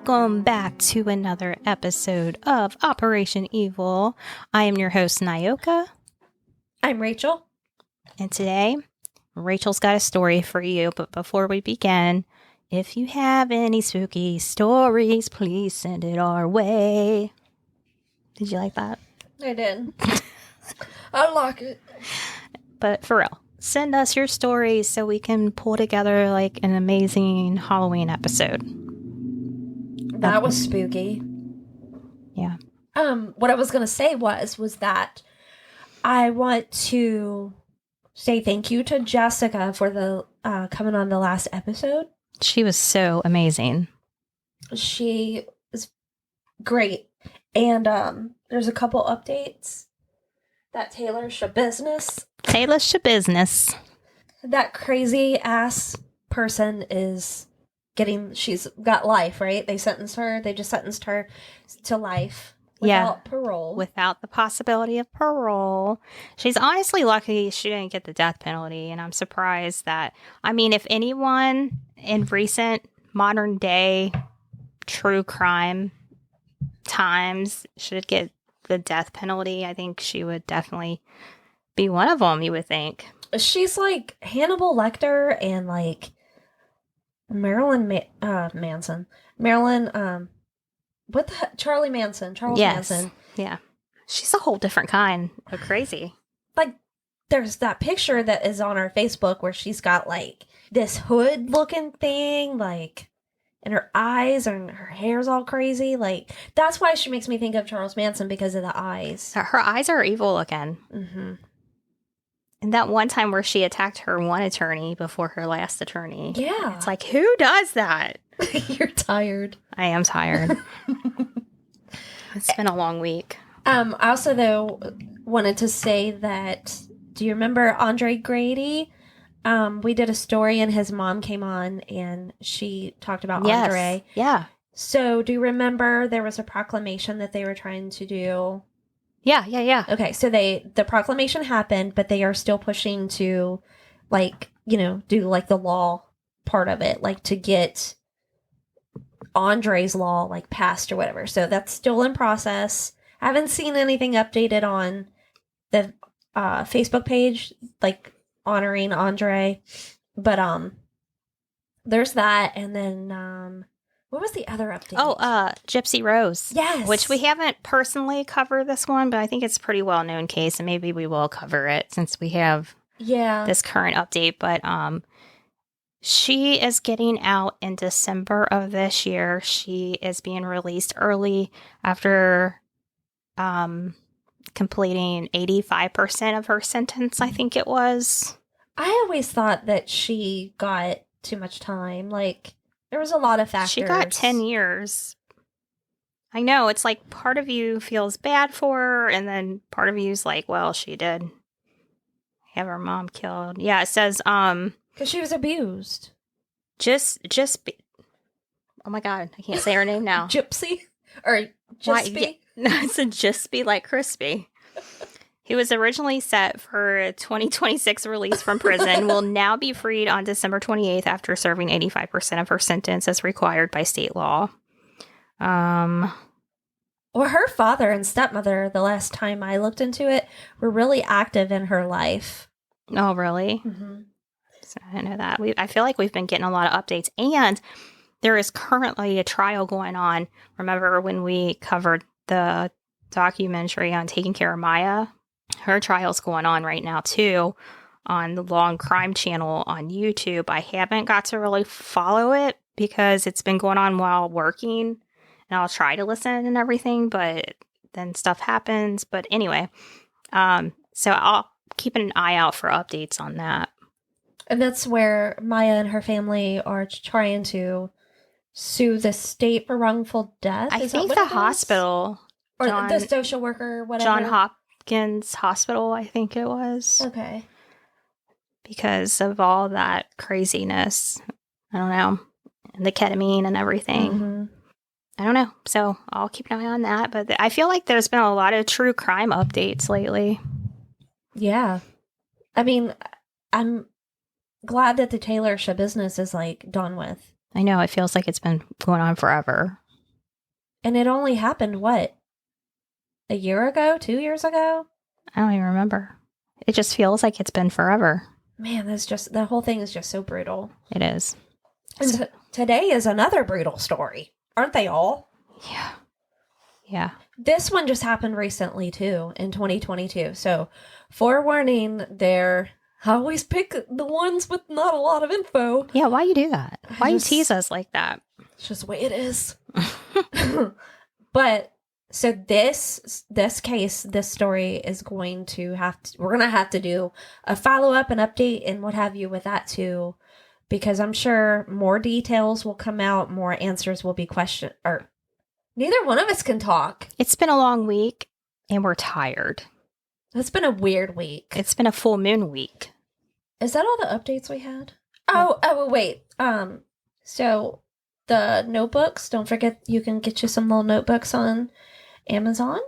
Welcome back to another episode of Operation Evil. I am your host, Nyoka. I'm Rachel. And today, Rachel's got a story for you. But before we begin, if you have any spooky stories, please send it our way. Did you like that? I did. I like it. But for real, send us your stories so we can pull together like an amazing Halloween episode. That was spooky. Yeah. What I was going to say was that I want to say thank you to Jessica for the coming on the last episode. She was so amazing. She is great. And there's a couple updates. That Taylor Shabusiness. That crazy ass person is she's got life, right? They just sentenced her to life without parole. Without the possibility of parole. She's honestly lucky she didn't get the death penalty. And I'm surprised that, if anyone in recent modern day true crime times should get the death penalty, I think she would definitely be one of them, you would think. She's like Hannibal Lecter and like Marilyn Manson. Charlie Manson. Charles Manson. Yeah. She's a whole different kind of crazy. Like, there's that picture that is on our Facebook where she's got like this hood looking thing, like, and her eyes and her hair's all crazy. Like, that's why she makes me think of Charles Manson, because of the eyes. Her eyes are evil looking. Mm-hmm. And that one time where she attacked her one attorney before her last attorney. Yeah. It's like, who does that? You're tired. I am tired. It's been a long week. I also, though, wanted to say that, do you remember Andre Grady? We did a story and his mom came on and she talked about Andre. Yeah. So do you remember there was a proclamation that they were trying to do? Yeah. Okay, so the proclamation happened, but they are still pushing to, like, do like the law part of it, like to get Andre's law like passed or whatever. So that's still in process. I haven't seen anything updated on the Facebook page, like honoring Andre, but there's that, and then what was the other update? Oh, Gypsy Rose. Yes. Which we haven't personally covered this one, but I think it's a pretty well-known case, and maybe we will cover it since we have this current update. But she is getting out in December of this year. She is being released early after completing 85% of her sentence, I think it was. I always thought that she got too much time. Like, there was a lot of factors. She got 10 years. I know. It's like part of you feels bad for her, and then part of you's like, well, she did have her mom killed. Yeah, it says, because she was abused. Just be. Oh my God, I can't say her name now. Gypsy? Or Jispy? No, it's a Jispy like crispy. He was originally set for a 2026 release from prison, will now be freed on December 28th after serving 85% of her sentence as required by state law. Well, her father and stepmother, the last time I looked into it, were really active in her life. Oh, really? Mm-hmm. So I didn't know that. I feel like we've been getting a lot of updates, and there is currently a trial going on. Remember when we covered the documentary on Taking Care of Maya? Her trial's going on right now, too, on the Long Crime Channel on YouTube. I haven't got to really follow it because it's been going on while working, and I'll try to listen and everything, but then stuff happens. But anyway, so I'll keep an eye out for updates on that. And that's where Maya and her family are trying to sue the state for wrongful death. I think the hospital. Or the social worker, whatever. John Hopkins Hospital, I think it was. Okay. Because of all that craziness. I don't know. And the ketamine and everything. Mm-hmm. I don't know. So I'll keep an eye on that. But I feel like there's been a lot of true crime updates lately. Yeah. I mean, I'm glad that the Taylor Shabusiness is like done with. I know. It feels like it's been going on forever. And it only happened, what, a year ago, 2 years ago? I don't even remember. It just feels like it's been forever. Man, the whole thing is just so brutal. It is. And today is another brutal story. Aren't they all? Yeah. Yeah. This one just happened recently, too, in 2022. So, forewarning there. I always pick the ones with not a lot of info. Yeah, why you do that? Why you tease us like that? It's just the way it is. But, so this case, this story is going to we're going to have to do a follow-up and update and what have you with that, too. Because I'm sure more details will come out, more answers will be questioned, or neither one of us can talk. It's been a long week, and we're tired. It's been a weird week. It's been a full moon week. Is that all the updates we had? Oh, wait. So the notebooks, don't forget you can get you some little notebooks on Amazon.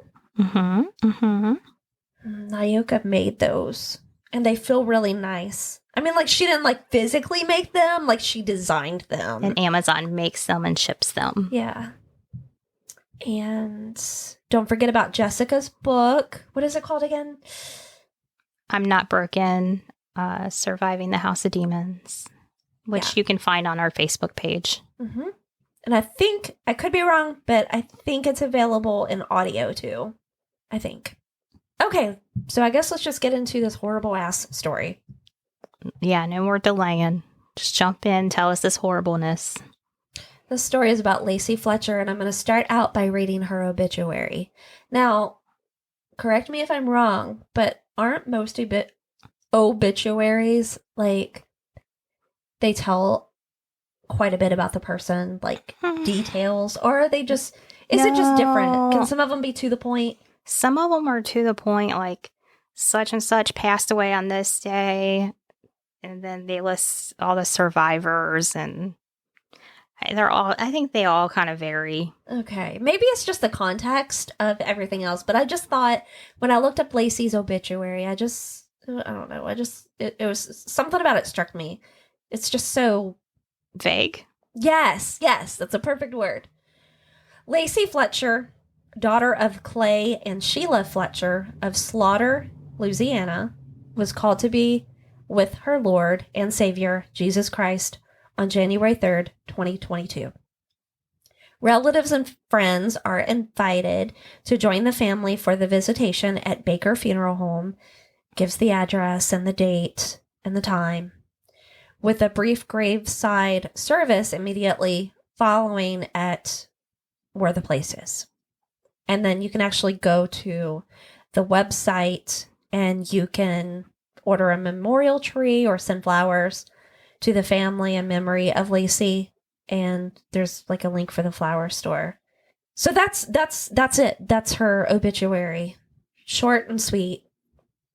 Nayoka made those, and they feel really nice. I mean, like, she didn't, like, physically make them. Like, she designed them. And Amazon makes them and ships them. Yeah. And don't forget about Jessica's book. What is it called again? I'm Not Broken, Surviving the House of Demons, which you can find on our Facebook page. Mm-hmm. And I think, I could be wrong, but I think it's available in audio, too. I think. Okay, so I guess let's just get into this horrible-ass story. Yeah, no more delaying. Just jump in, tell us this horribleness. This story is about Lacey Fletcher, and I'm going to start out by reading her obituary. Now, correct me if I'm wrong, but aren't most obituaries, like, they tell quite a bit about the person, like, details? Or are they just, is it just different? Can some of them be to the point? Some of them are to the point, like, such and such passed away on this day, and then they list all the survivors, and I think they all kind of vary. Okay. Maybe it's just the context of everything else, but I just thought, when I looked up Lacey's obituary, I don't know, it was, something about it struck me. It's just so... vague? Yes, that's a perfect word. Lacey Fletcher, daughter of Clay and Sheila Fletcher of Slaughter, Louisiana, was called to be with her Lord and Savior, Jesus Christ, on January 3rd, 2022. Relatives and friends are invited to join the family for the visitation at Baker Funeral Home, gives the address and the date and the time, with a brief graveside service immediately following at where the place is. And then you can actually go to the website and you can order a memorial tree or send flowers to the family in memory of Lacey. And there's like a link for the flower store. So that's it. That's her obituary. Short and sweet,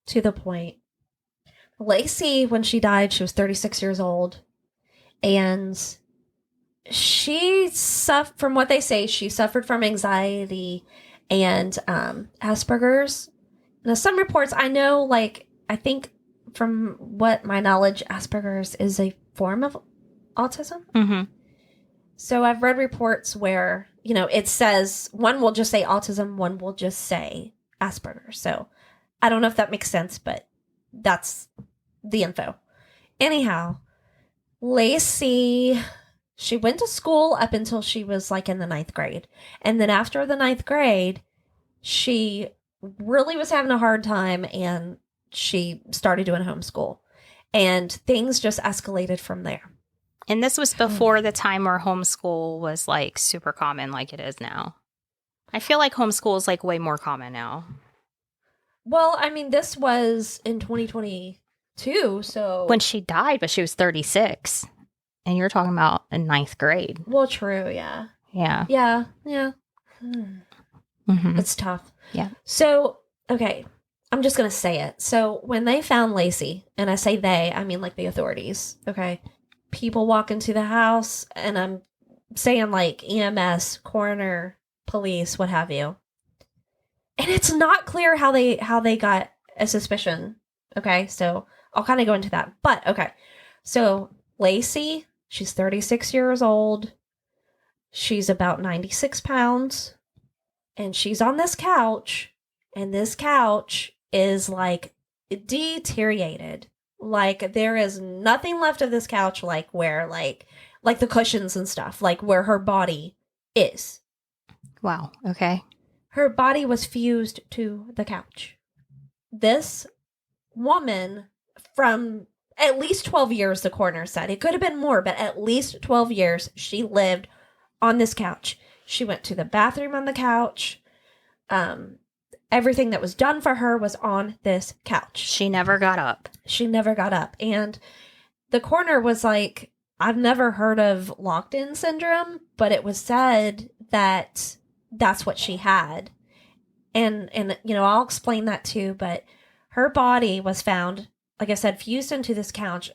to the point. Lacey, when she died, she was 36 years old. And she suffered, from what they say, she suffered from anxiety and Asperger's. Now, some reports, I know, like, I think from what my knowledge, Asperger's is a form of autism. Mm-hmm. So I've read reports where, you know, it says one will just say autism, one will just say Asperger's. So I don't know if that makes sense, but that's the info. Anyhow, Lacey, she went to school up until she was like in the 9th grade. And then after the 9th grade, she really was having a hard time and she started doing homeschool. And things just escalated from there. And this was before the time where homeschool was like super common like it is now. I feel like homeschool is like way more common now. Well, I mean, this was in 2022, so... when she died, but she was 36. And you're talking about in 9th grade. Well, true, yeah. Yeah. Yeah. Mm-hmm. It's tough. Yeah. So, okay, I'm just going to say it. So, when they found Lacey, and I say they, I mean like the authorities, okay? People walk into the house, and I'm saying like EMS, coroner, police, what have you. And it's not clear how they got a suspicion. Okay, so I'll kind of go into that. But okay, so Lacey, she's 36 years old. She's about 96 pounds, and she's on this couch, and this couch is like deteriorated. Like there is nothing left of this couch, like where like the cushions and stuff, like where her body is. Wow. Okay. Her body was fused to the couch. This woman, from at least 12 years, the coroner said. It could have been more, but at least 12 years she lived on this couch. She went to the bathroom on the couch. Everything that was done for her was on this couch. She never got up. She never got up. And the coroner was like, I've never heard of locked-in syndrome, but it was said that that's what she had. And you know, I'll explain that too, but her body was found, like I said, fused into this couch,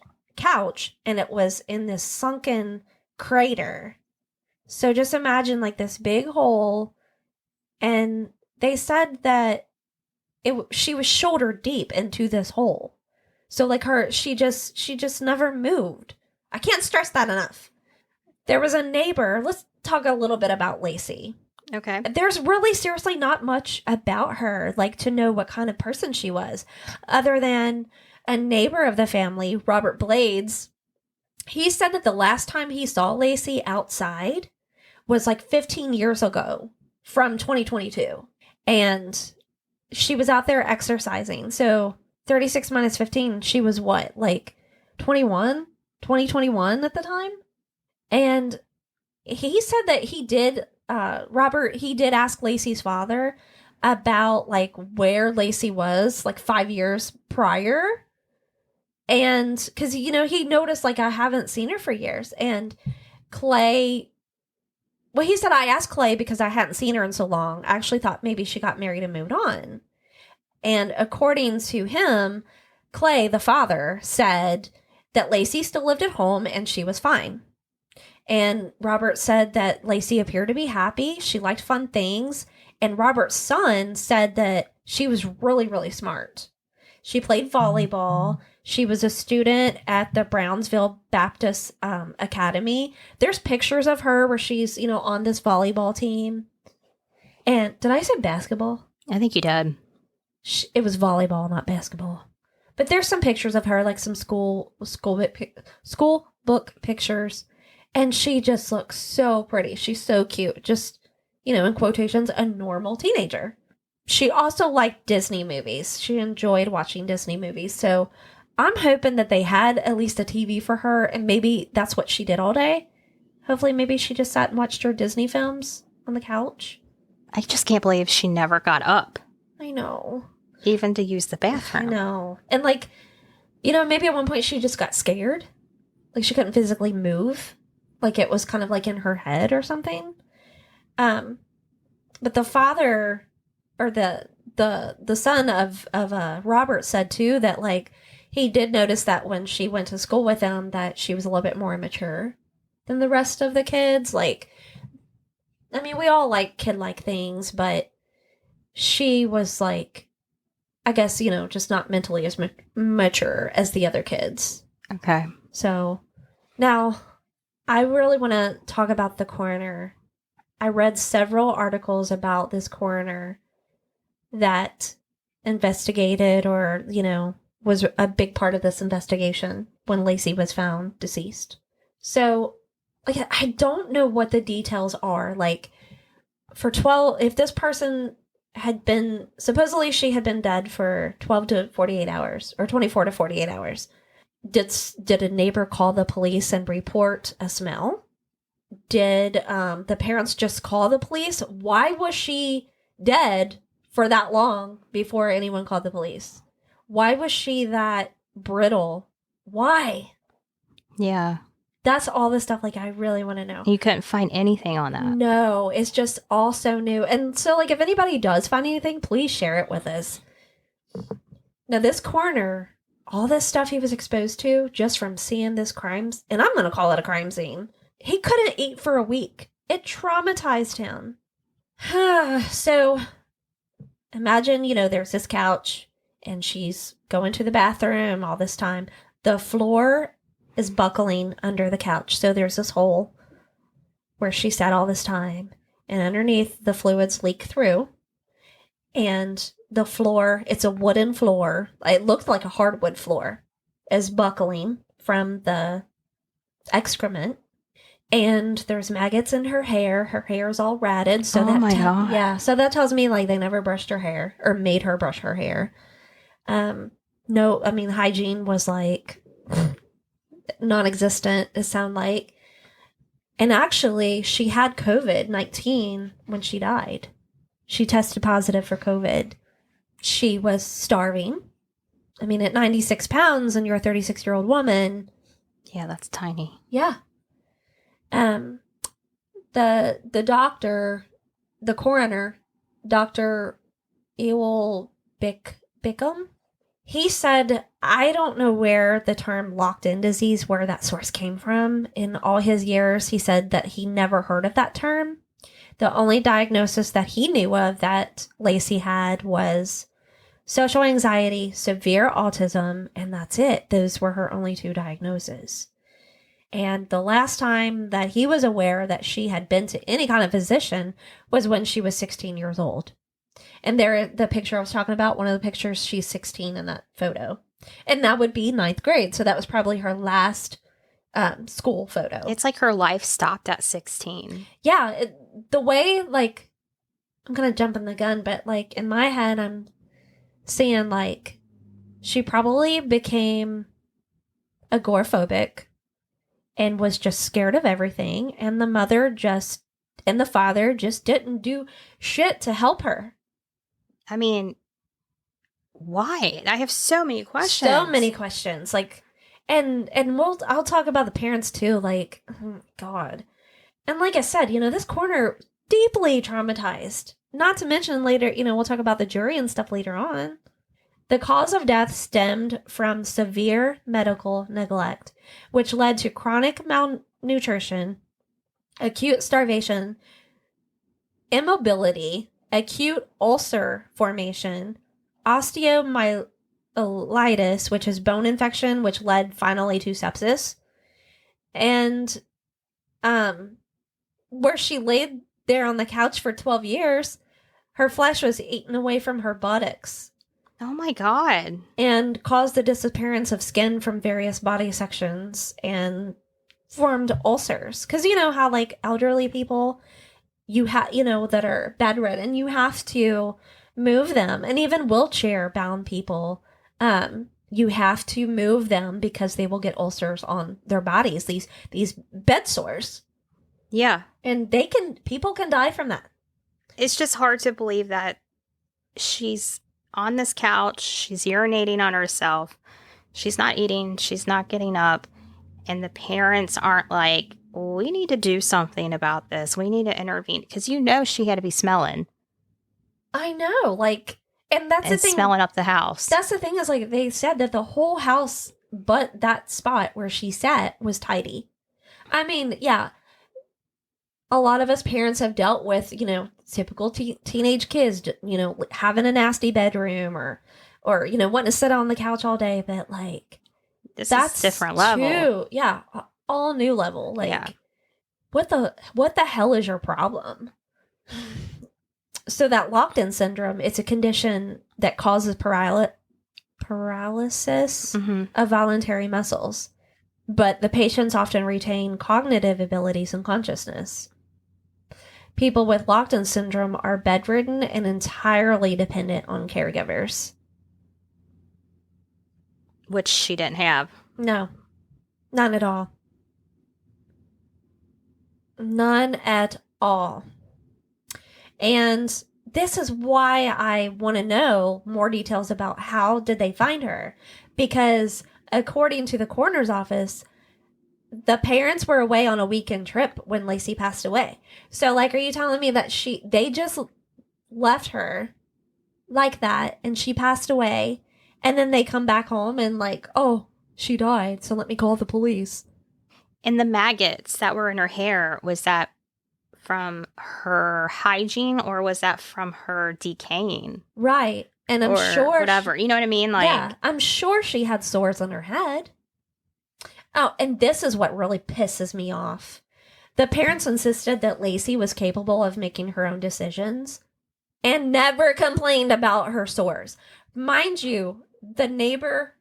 and it was in this sunken crater. So just imagine like this big hole, and they said that she was shoulder deep into this hole. So like she just never moved. I can't stress that enough. There was a neighbor. Let's talk a little bit about Lacey. Okay. There's really seriously not much about her, like to know what kind of person she was, other than a neighbor of the family, Robert Blades. He said that the last time he saw Lacey outside was like 15 years ago from 2022. And she was out there exercising. So 36 minus 15, she was what, like 2021 at the time? And he said that he did, he did ask Lacey's father about like where Lacey was like 5 years prior. And because, you know, he noticed like I haven't seen her for years. And Clay, well, he said, I asked Clay because I hadn't seen her in so long. I actually thought maybe she got married and moved on. And according to him, Clay, the father, said that Lacey still lived at home and she was fine. And Robert said that Lacey appeared to be happy. She liked fun things. And Robert's son said that she was really, really smart. She played volleyball. She was a student at the Brownsville Baptist Academy. There's pictures of her where she's, you know, on this volleyball team. And did I say basketball? I think you did. It was volleyball, not basketball. But there's some pictures of her, like some school book pictures. And she just looks so pretty. She's so cute. Just, you know, in quotations, a normal teenager. She also liked Disney movies. She enjoyed watching Disney movies. So I'm hoping that they had at least a TV for her, and maybe that's what she did all day. Hopefully, maybe she just sat and watched her Disney films on the couch. I just can't believe she never got up. I know. Even to use the bathroom. I know. And like, you know, maybe at one point she just got scared. Like she couldn't physically move. Like it was kind of like in her head or something. But the father or the son of Robert said too that like he did notice that when she went to school with him that she was a little bit more immature than the rest of the kids. Like, I mean, we all like kid-like things, but she was like, I guess, you know, just not mentally as mature as the other kids. Okay. So now I really want to talk about the coroner. I read several articles about this coroner that investigated or, you know, was a big part of this investigation when Lacey was found deceased. So, like, I don't know what the details are. Like, for 12, if this person had been, supposedly she had been dead for 12 to 48 hours, or 24 to 48 hours. Did a neighbor call the police and report a smell? Did the parents just call the police? Why was she dead for that long before anyone called the police? Why was she that brittle? Why? Yeah. That's all the stuff, like, I really want to know. You couldn't find anything on that. No, it's just all so new. And so, like, if anybody does find anything, please share it with us. Now, this coroner, all this stuff he was exposed to just from seeing this crimes, and I'm going to call it a crime scene, he couldn't eat for a week. It traumatized him. So, imagine, you know, there's this couch, and she's going to the bathroom all this time. The floor is buckling under the couch, so there's this hole. where she sat all this time, and underneath the fluids leak through, and the floor, it's a wooden floor. It looked like a hardwood floor, is buckling from the excrement. And there's maggots in her hair. Her hair is all ratted. So God. Yeah, so that tells me like they never brushed her hair or made her brush her hair. No, I mean hygiene was like non-existent, it sounded like. And actually, she had COVID-19 when she died. She tested positive for COVID. She was starving. I mean, at 96 pounds and you're a 36-year-old woman. Yeah, that's tiny. Yeah. The doctor, the coroner, Dr. Ewell Bickham, he said, I don't know where the term locked-in disease, where that source came from. In all his years, he said that he never heard of that term. The only diagnosis that he knew of that Lacey had was social anxiety, severe autism, and that's it. Those were her only 2 diagnoses. And the last time that he was aware that she had been to any kind of physician was when she was 16 years old. And there, the picture I was talking about, one of the pictures, she's 16 in that photo. And that would be 9th grade. So that was probably her last school photo. It's like her life stopped at 16. Yeah. The way, like, I'm going to jump in the gun, but like in my head, I'm seeing like she probably became agoraphobic and was just scared of everything. And the mother just, and the father just didn't do shit to help her. I mean, why? I have so many questions. So many questions. Like, and I'll talk about the parents too. Like, oh my God. And like I said, you know, this coroner deeply traumatized. Not to mention later, you know, we'll talk about the jury and stuff later on. The cause of death stemmed from severe medical neglect, which led to chronic malnutrition, acute starvation, immobility, acute ulcer formation, osteomyelitis, which is bone infection, which led finally to sepsis, and where she laid there on the couch for 12 years, her flesh was eaten away from her buttocks. Oh my God. And caused the disappearance of skin from various body sections and formed ulcers. Because you know how, like, elderly people, that are bedridden, you have to move them. And even wheelchair-bound people, you have to move them because they will get ulcers on their bodies, these bed sores. Yeah. And people can die from that. It's just hard to believe that she's on this couch, she's urinating on herself, she's not eating, she's not getting up, and the parents aren't like, we need to do something about this, we need to intervene, because you know she had to be smelling. I know, like, and that's the thing. Smelling up the house. That's the thing is, like, they said that the whole house but that spot where she sat was tidy. I mean, yeah, a lot of us parents have dealt with, you know, typical teenage kids, you know, having a nasty bedroom or, you know, wanting to sit on the couch all day. But like, that's different level. Yeah. All new level. Like, yeah. What the hell is your problem? So that locked-in syndrome, it's a condition that causes paralysis of voluntary muscles. But the patients often retain cognitive abilities and consciousness. People with locked-in syndrome are bedridden and entirely dependent on caregivers. Which she didn't have. No. None at all. None at all. And this is why I want to know more details about how did they find her. Because according to the coroner's office, the parents were away on a weekend trip when Lacey passed away. So, like, are you telling me that they just left her like that and she passed away and then they come back home and like, oh, she died, so let me call the police? And the maggots that were in her hair, was that from her hygiene or was that from her decaying? Right. And I'm sure whatever. You know what I mean? Like, yeah, I'm sure she had sores on her head. Oh, and this is what really pisses me off. The parents insisted that Lacey was capable of making her own decisions and never complained about her sores. Mind you, the neighbor's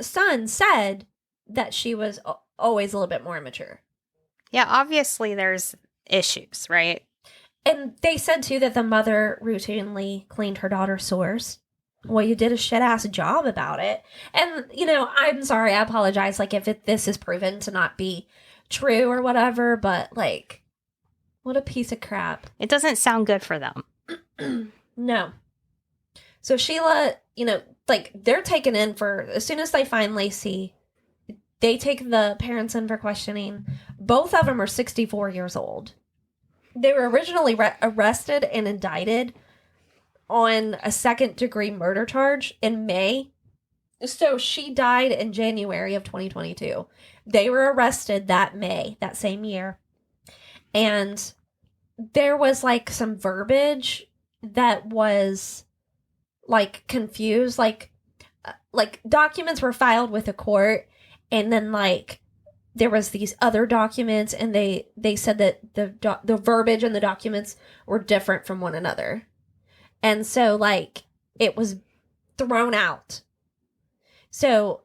son said that she was always a little bit more immature. Yeah, obviously there's issues, right? And they said, too, that the mother routinely cleaned her daughter's sores. Well, you did a shit-ass job about it. And, I'm sorry, I apologize, like, if this is proven to not be true or whatever, but, like, what a piece of crap. It doesn't sound good for them. No. So Sheila, they're taken in as soon as they find Lacey, they take the parents in for questioning. Both of them are 64 years old. They were originally arrested and indicted on a second-degree murder charge in May. So she died in January of 2022. They were arrested that May, that same year. And there was, like, some verbiage that was, like, confused. Like documents were filed with the court, and then, like, there was these other documents, and they said that the verbiage in the documents were different from one another. And so, like, it was thrown out. So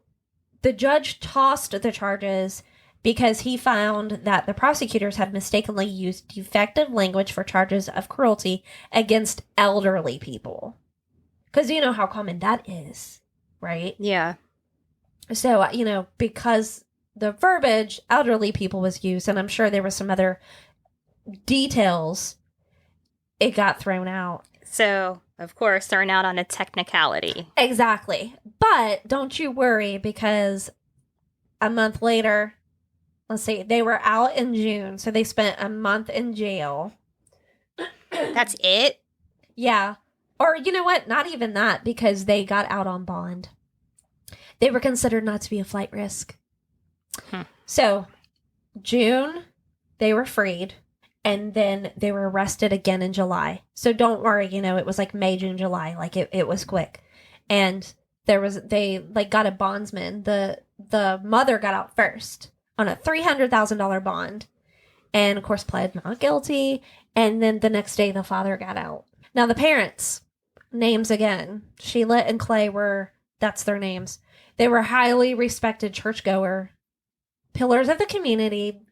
the judge tossed the charges because he found that the prosecutors had mistakenly used defective language for charges of cruelty against elderly people. Because you know how common that is, right? Yeah. So, because the verbiage elderly people was used, and I'm sure there was some other details, it got thrown out. So, of course, thrown out on a technicality. Exactly. But don't you worry, because a month later, let's see, they were out in June, so they spent a month in jail. That's it? Yeah. Or you know what? Not even that, because they got out on bond. They were considered not to be a flight risk. So, June, they were freed, and then they were arrested again in July. So don't worry, it was like May, June, July, like it was quick. And they got a bondsman. The mother got out first on a $300,000 bond, and of course pled not guilty. And then the next day, the father got out. Now the parents, names again, Sheila and Clay that's their names. They were highly respected churchgoer pillars of the community.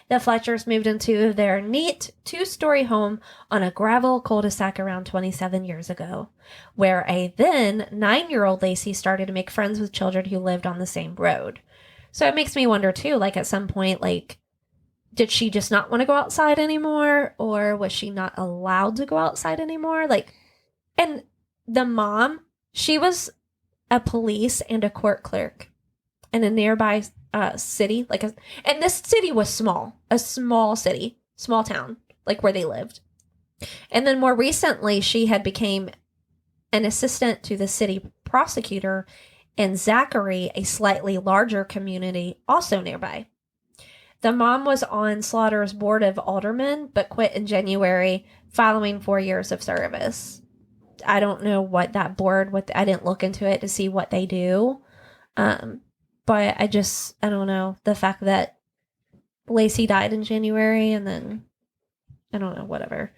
The Fletchers moved into their neat 2-story home on a gravel cul-de-sac around 27 years ago, where a then 9-year-old Lacey started to make friends with children who lived on the same road. So it makes me wonder, too, like, at some point, like, did she just not want to go outside anymore? Or was she not allowed to go outside anymore? Like, and the mom, she was a police and a court clerk in a nearby city, and this city was a small city, small town, like where they lived. And then more recently, she had became an assistant to the city prosecutor in Zachary, a slightly larger community also nearby. The mom was on Slaughter's board of aldermen, but quit in January following 4 years of service. I don't know what that board, I didn't look into it to see what they do. But I don't know. The fact that Lacey died in January, and then, I don't know, whatever.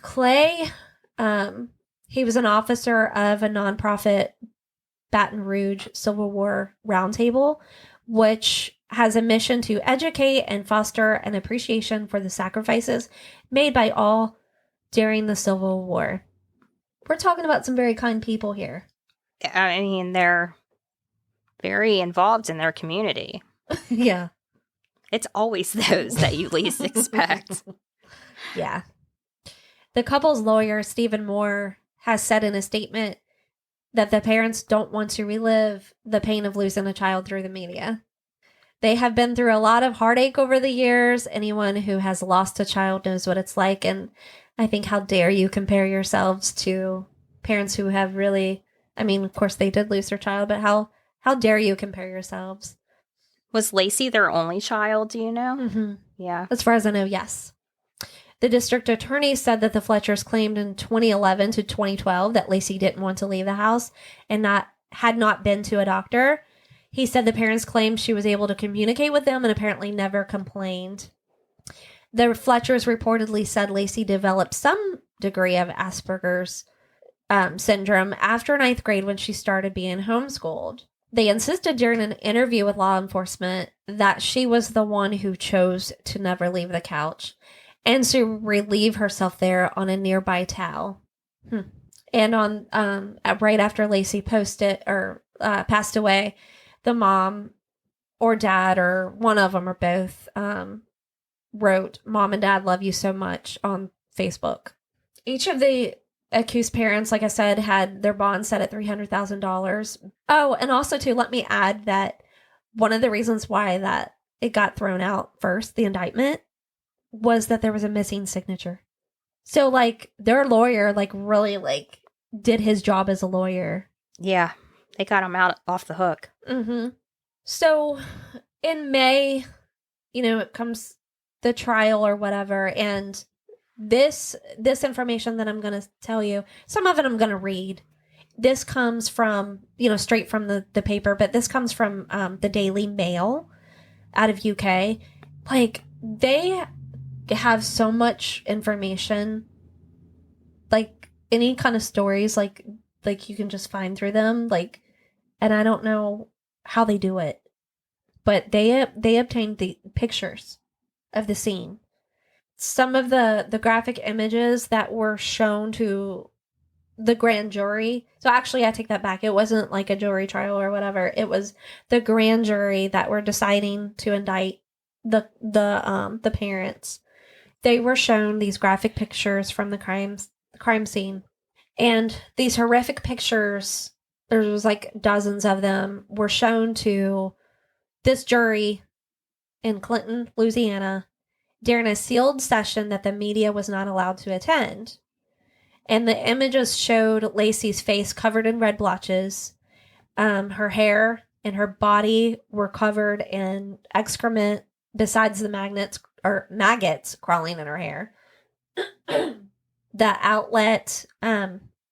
Clay, he was an officer of a nonprofit Baton Rouge Civil War Roundtable, which has a mission to educate and foster an appreciation for the sacrifices made by all during the Civil War. We're talking about some very kind people here. I mean, they're very involved in their community. Yeah. It's always those that you least expect. Yeah. The couple's lawyer, Stephen Moore, has said in a statement that the parents don't want to relive the pain of losing a child through the media. They have been through a lot of heartache over the years. Anyone who has lost a child knows what it's like. And I think, how dare you compare yourselves to parents who have really, I mean, of course they did lose their child, but how dare you compare yourselves? Was Lacey their only child, do you know? Mm-hmm. Yeah. As far as I know, yes. The district attorney said that the Fletchers claimed in 2011 to 2012 that Lacey didn't want to leave the house and had not been to a doctor. He said the parents claimed she was able to communicate with them and apparently never complained. The Fletchers reportedly said Lacey developed some degree of Asperger's syndrome after ninth grade when she started being homeschooled. They insisted during an interview with law enforcement that she was the one who chose to never leave the couch and to relieve herself there on a nearby towel. And on right after Lacey passed away, the mom or dad or one of them or both wrote, "Mom and Dad love you so much" on Facebook. Each of the accused parents, like I said, had their bond set at $300,000. Oh, and also too, let me add that one of the reasons why that it got thrown out first, the indictment, was that there was a missing signature. So like their lawyer like really like did his job as a lawyer. Yeah, they got him out off the hook. So in May, it comes the trial or whatever, and this information that I'm going to tell you, some of it I'm going to read. This comes from, straight from the paper, but this comes from the Daily Mail out of UK. Like, they have so much information, like any kind of stories, like you can just find through them, like, and I don't know how they do it, but they obtained the pictures of the scene. Some of the graphic images that were shown to the grand jury. So actually, I take that back. It wasn't like a jury trial or whatever. It was the grand jury that were deciding to indict the parents. They were shown these graphic pictures from the crime scene, and these horrific pictures, there was like dozens of them, were shown to this jury in Clinton, Louisiana, during a sealed session that the media was not allowed to attend. And the images showed Lacey's face covered in red blotches. Her hair and her body were covered in excrement besides the maggots crawling in her hair. The outlet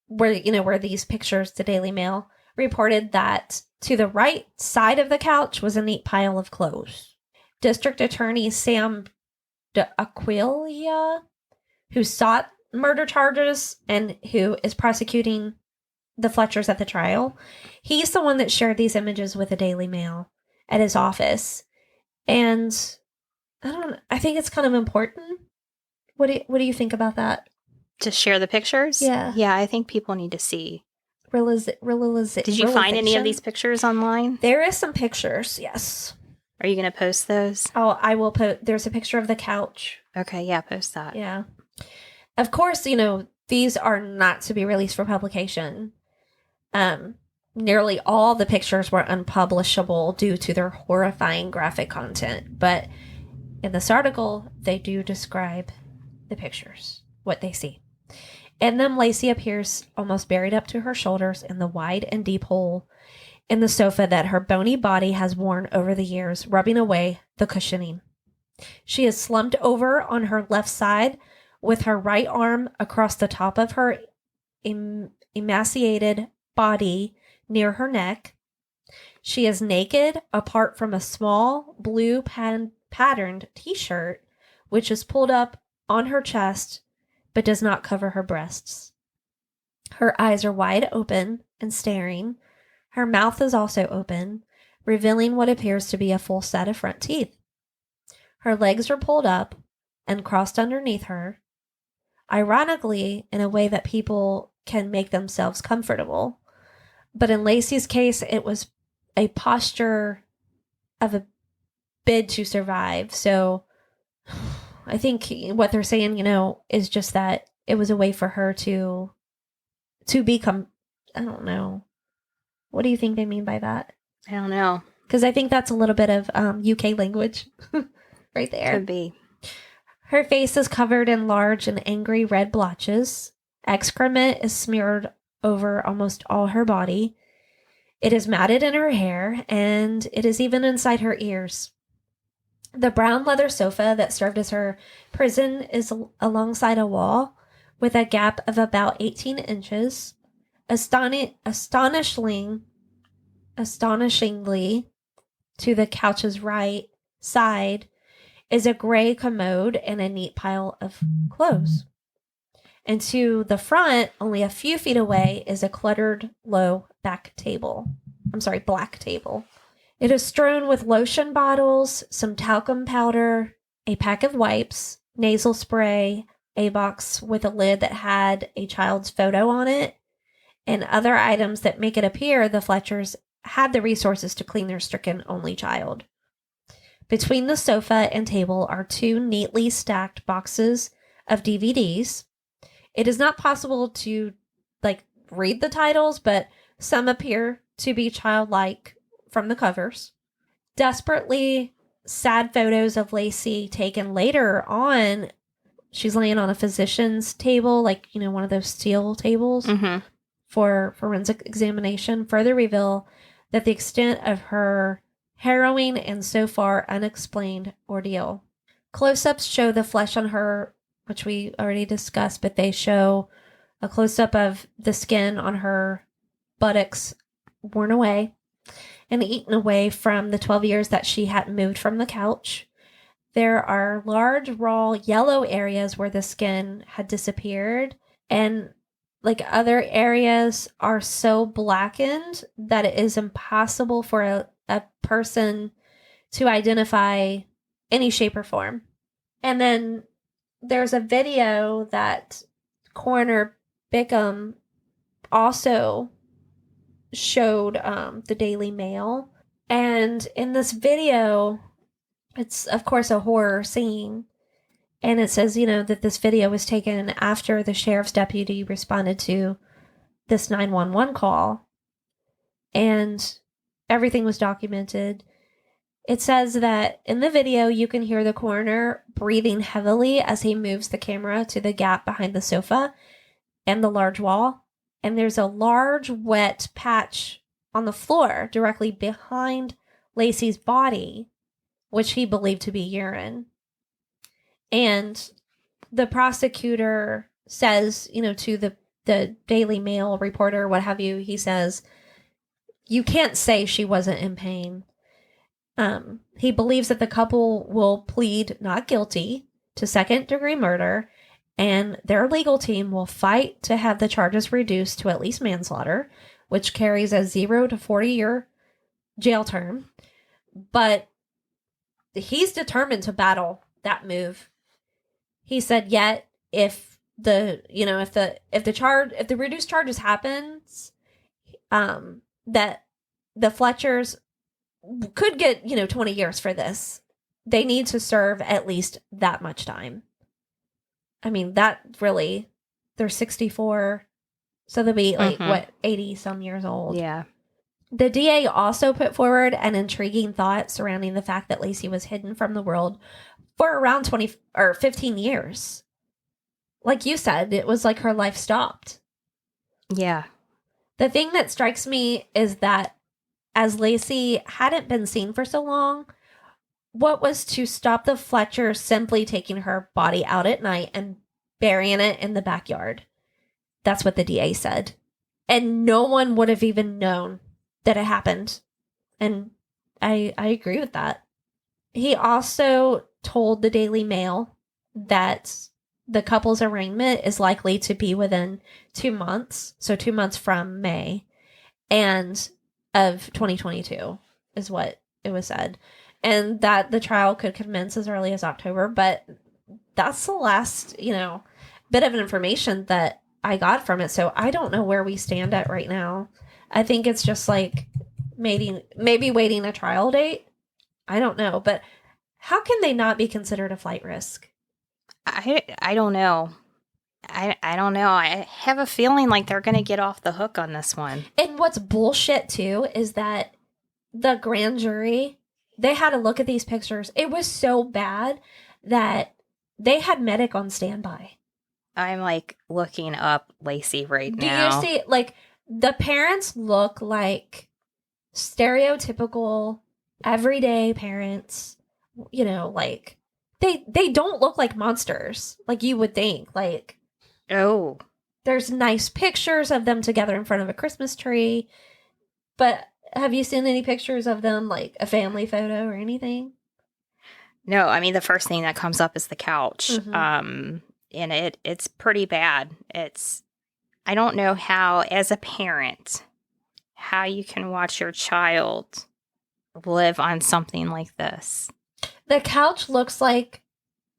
where these pictures, the Daily Mail, reported that to the right side of the couch was a neat pile of clothes. District Attorney Sam D'Aquilia, who sought murder charges and who is prosecuting the Fletchers at the trial, he's the one that shared these images with the Daily Mail at his office. And I think it's kind of important. What do you think about that? To share the pictures? Yeah. Yeah, I think people need to see. Did you find any of these pictures online? There is some pictures, yes. Are you going to post those? Oh, I will post. There's a picture of the couch. Okay, yeah, post that. Yeah. Of course, these are not to be released for publication. Nearly all the pictures were unpublishable due to their horrifying graphic content. But in this article, they do describe the pictures, what they see. In them, Lacey appears almost buried up to her shoulders in the wide and deep hole in the sofa that her bony body has worn over the years, rubbing away the cushioning. She is slumped over on her left side with her right arm across the top of her emaciated body near her neck. She is naked apart from a small blue patterned t-shirt, which is pulled up on her chest but does not cover her breasts. Her eyes are wide open and staring. Her mouth is also open, revealing what appears to be a full set of front teeth. Her legs are pulled up and crossed underneath her, ironically in a way that people can make themselves comfortable. But in Lacey's case, it was a posture of a bid to survive. So I think what they're saying, is just that it was a way for her to become, I don't know. What do you think they mean by that? I don't know. Because I think that's a little bit of UK language right there. Could be. Her face is covered in large and angry red blotches. Excrement is smeared over almost all her body. It is matted in her hair, and it is even inside her ears. The brown leather sofa that served as her prison is alongside a wall with a gap of about 18 inches. Astonishingly, to the couch's right side is a gray commode and a neat pile of clothes. And to the front, only a few feet away, is a cluttered low black table. It is strewn with lotion bottles, some talcum powder, a pack of wipes, nasal spray, a box with a lid that had a child's photo on it, and other items that make it appear the Fletchers had the resources to clean their stricken only child. Between the sofa and table are 2 neatly stacked boxes of DVDs. It is not possible to read the titles, but some appear to be childlike from the covers. Desperately sad photos of Lacey taken later on. She's laying on a physician's table, one of those steel tables for forensic examination, further reveal that the extent of her harrowing and so far unexplained ordeal. Close-ups show the flesh on her, which we already discussed, but they show a close-up of the skin on her buttocks worn away and eaten away from the 12 years that she hadn't moved from the couch. There are large, raw, yellow areas where the skin had disappeared, and other areas are so blackened that it is impossible for a person to identify any shape or form. And then there's a video that Coroner Bickham also showed the Daily Mail. And in this video, it's, of course, a horror scene. And it says, that this video was taken after the sheriff's deputy responded to this 911 call. And everything was documented. It says that in the video, you can hear the coroner breathing heavily as he moves the camera to the gap behind the sofa and the large wall. And there's a large wet patch on the floor directly behind Lacey's body, which he believed to be urine. And the prosecutor says, to the Daily Mail reporter, what have you, he says, you can't say she wasn't in pain. He believes that the couple will plead not guilty to second-degree murder, and their legal team will fight to have the charges reduced to at least manslaughter, which carries a 0 to 40-year jail term. But he's determined to battle that move. He said, yet if the reduced charges happens, that the Fletchers could get 20 years for this. They need to serve at least that much time. I mean, that really, they're 64, so they'll be 80 some years old. Yeah. The DA also put forward an intriguing thought surrounding the fact that Lacey was hidden from the world for around 20 or 15 years. Like you said, it was like her life stopped. Yeah. The thing that strikes me is that as Lacey hadn't been seen for so long, what was to stop the Fletchers simply taking her body out at night and burying it in the backyard? That's what the DA said. And no one would have even known that it happened. And I agree with that. He also told the Daily Mail that the couple's arraignment is likely to be within 2 months. So 2 months from May and of 2022 is what it was said. And that the trial could commence as early as October. But that's the last, bit of information that I got from it. So I don't know where we stand at right now. I think it's just maybe waiting a trial date. I don't know. But how can they not be considered a flight risk? I don't know. I don't know. I have a feeling like they're going to get off the hook on this one. And what's bullshit, too, is that the grand jury, they had to look at these pictures. It was so bad that they had medic on standby. I'm looking up Lacey right now. Do you see, the parents look like stereotypical, everyday parents, they don't look like monsters, like you would think. Oh. There's nice pictures of them together in front of a Christmas tree, but Have you seen any pictures of them, like a family photo or anything? No, I mean, the first thing that comes up is the couch. Mm-hmm. And it's pretty bad. I don't know how, as a parent, how you can watch your child live on something like this. The couch looks like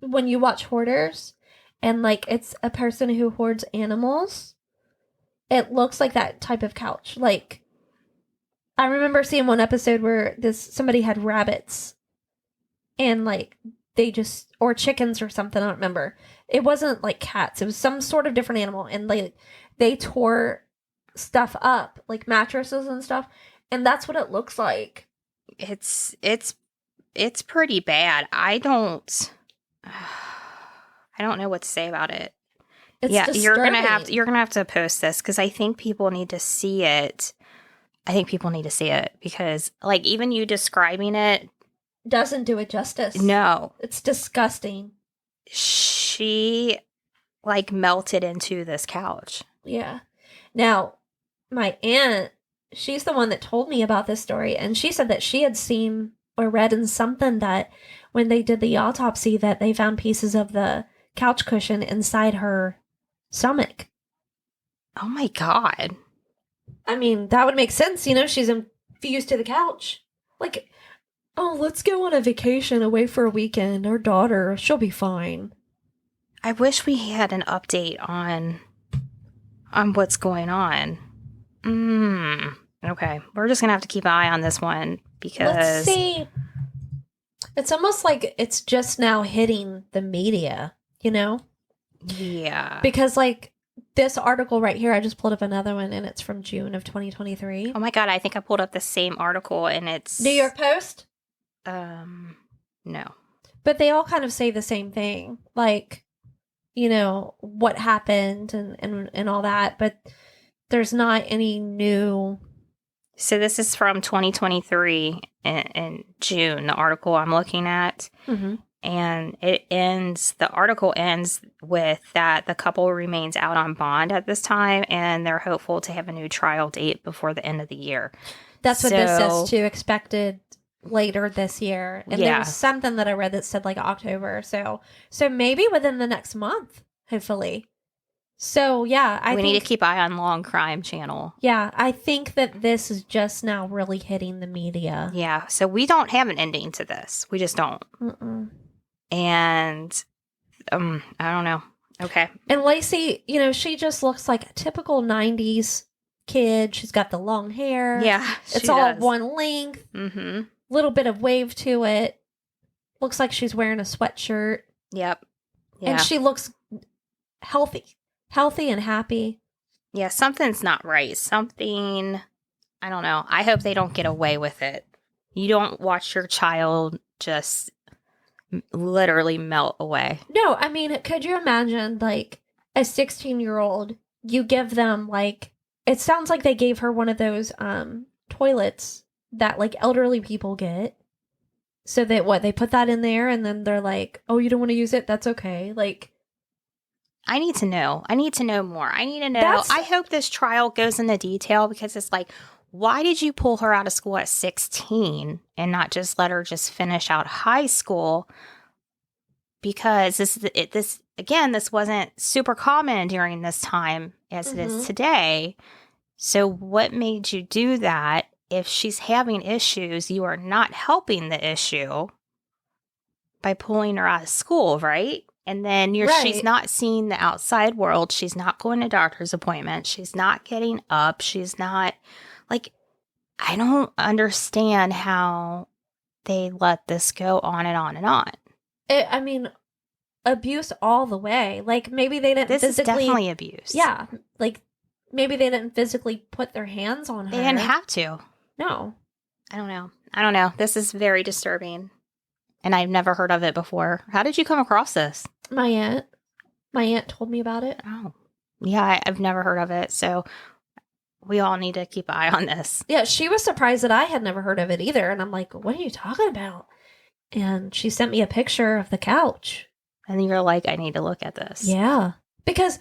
when you watch hoarders and like it's a person who hoards animals. It looks like that type of couch. Like I remember seeing one episode where somebody had rabbits and like they just or chickens or something, I don't remember. It wasn't like cats. It was some sort of different animal and like they tore stuff up, like mattresses and stuff, and that's what it looks like. It's pretty bad. I don't know what to say about it. It's yeah, disturbing. you're gonna have to post this because I think people need to see it. I think people need to see it because, like, even you describing it doesn't do it justice. No, it's disgusting. She like melted into this couch. Yeah. Now, my aunt, she's the one that told me about this story, and she said that she had seen or read in something that when they did the autopsy that they found pieces of the couch cushion inside her stomach. Oh my God. I mean, that would make sense. You know, she's infused to the couch. Like, oh, let's go on a vacation away for a weekend. Our daughter, she'll be fine. I wish we had an update on what's going on. Okay. We're just going to have to keep an eye on this one because... Let's see. It's almost like it's just now hitting the media, you know? Yeah. Because, like, this article right here, I just pulled up another one, and it's from June of 2023. Oh, my God. I think I pulled up the same article, and it's... New York Post? No. But they all kind of say the same thing. Like, you know, what happened and all that. But there's not any new... So this is from 2023 in June, the article I'm looking at. Mm-hmm. And the article ends with that the couple remains out on bond at this time, and they're hopeful to have a new trial date before the end of the year. That's what this says too, expected later this year. And there was something that I read that said like October. So maybe within the next month, hopefully. So yeah, we need to keep eye on Long Crime Channel. Yeah, I think that this is just now really hitting the media. Yeah, so we don't have an ending to this. We just don't. Mm-mm. And I don't know. Okay. And Lacey, you know, she just looks like a typical 90s kid. She's got the long hair. Yeah, it's all one length. Mm-hmm. Little bit of wave to it. Looks like she's wearing a sweatshirt. Yep. Yeah. And she looks healthy and happy. Yeah, something's not right. Something, I don't know. I hope they don't get away with it. You don't watch your child just literally melt away. No, I mean, could you imagine, like, a 16-year-old, you give them, like, it sounds like they gave her one of those toilets that, like, elderly people get. So that, they put that in there, and then they're like, oh, you don't want to use it? That's okay. Like, I need to know. I need to know more. I need to know. I hope this trial goes into detail because it's like, why did you pull her out of school at 16 and not just let her just finish out high school? Because this wasn't super common during this time as it is today. So what made you do that? If she's having issues, you are not helping the issue by pulling her out of school, right? And then she's not seeing the outside world. She's not going to doctor's appointments. She's not getting up. She's not, like, I don't understand how they let this go on and on and on. I mean, abuse all the way. Like, maybe they didn't This is definitely abuse. Yeah. Like, maybe they didn't physically put their hands on her. They didn't have to. No. I don't know. This is very disturbing. And I've never heard of it before. How did you come across this? My aunt told me about it. Oh, yeah, I've never heard of it. So we all need to keep an eye on this. Yeah, she was surprised that I had never heard of it either. And I'm like, what are you talking about? And she sent me a picture of the couch. And you're like, I need to look at this. Yeah. Because,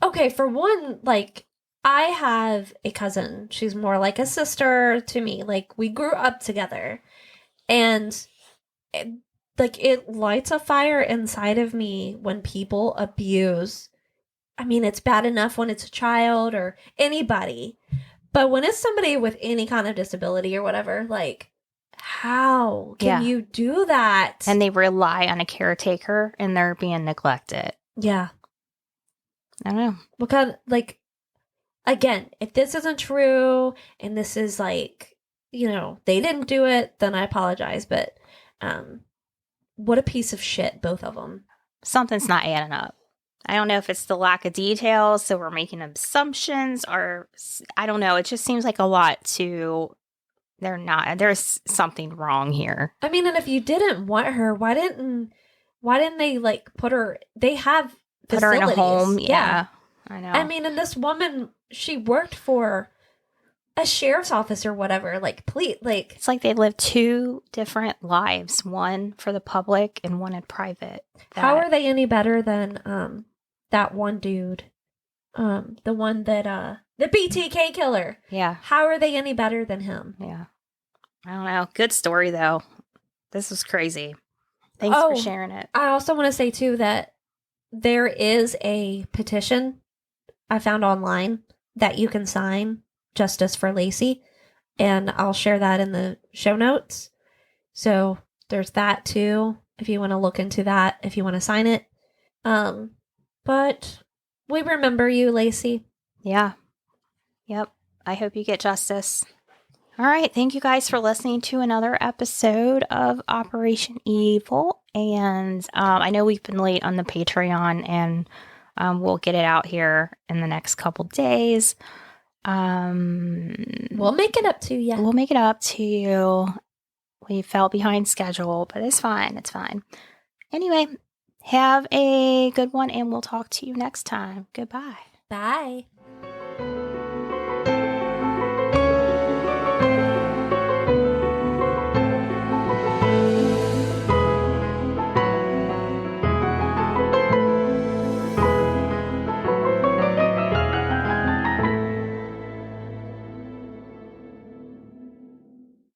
okay, for one, like, I have a cousin. She's more like a sister to me. Like, we grew up together. And it lights a fire inside of me when people abuse. I mean, it's bad enough when it's a child or anybody, but when it's somebody with any kind of disability or whatever, like, how can you do that? And they rely on a caretaker and they're being neglected. Yeah. I don't know. Because, like, again, if this isn't true and this is like, they didn't do it, then I apologize. But what a piece of shit, both of them. Something's not adding up. I don't know if it's the lack of details, so we're making assumptions, or I don't know. It just seems like a lot to. There's something wrong here. I mean, and if you didn't want her, why didn't they like put her? They have put her in a home. Yeah, I know. I mean, and this woman, she worked for a sheriff's office or whatever. Like, please, like, it's like they live two different lives, one for the public and one in private. How are they any better than that one dude? The one that the BTK killer. Yeah. How are they any better than him? Yeah. I don't know. Good story though. This was crazy. Thanks for sharing it. I also want to say too that there is a petition I found online that you can sign, Justice for Lacey, and I'll share that in the show notes. So there's that too, if you want to look into that, if you want to sign it. But we remember you, Lacey. Yeah. Yep. I hope you get justice. All right. Thank you guys for listening to another episode of Operation Evil. And I know we've been late on the Patreon, and we'll get it out here in the next couple days. We'll make it up to you. We'll make it up to you. We fell behind schedule, but it's fine. It's fine. Anyway, have a good one, and we'll talk to you next time. Goodbye. Bye.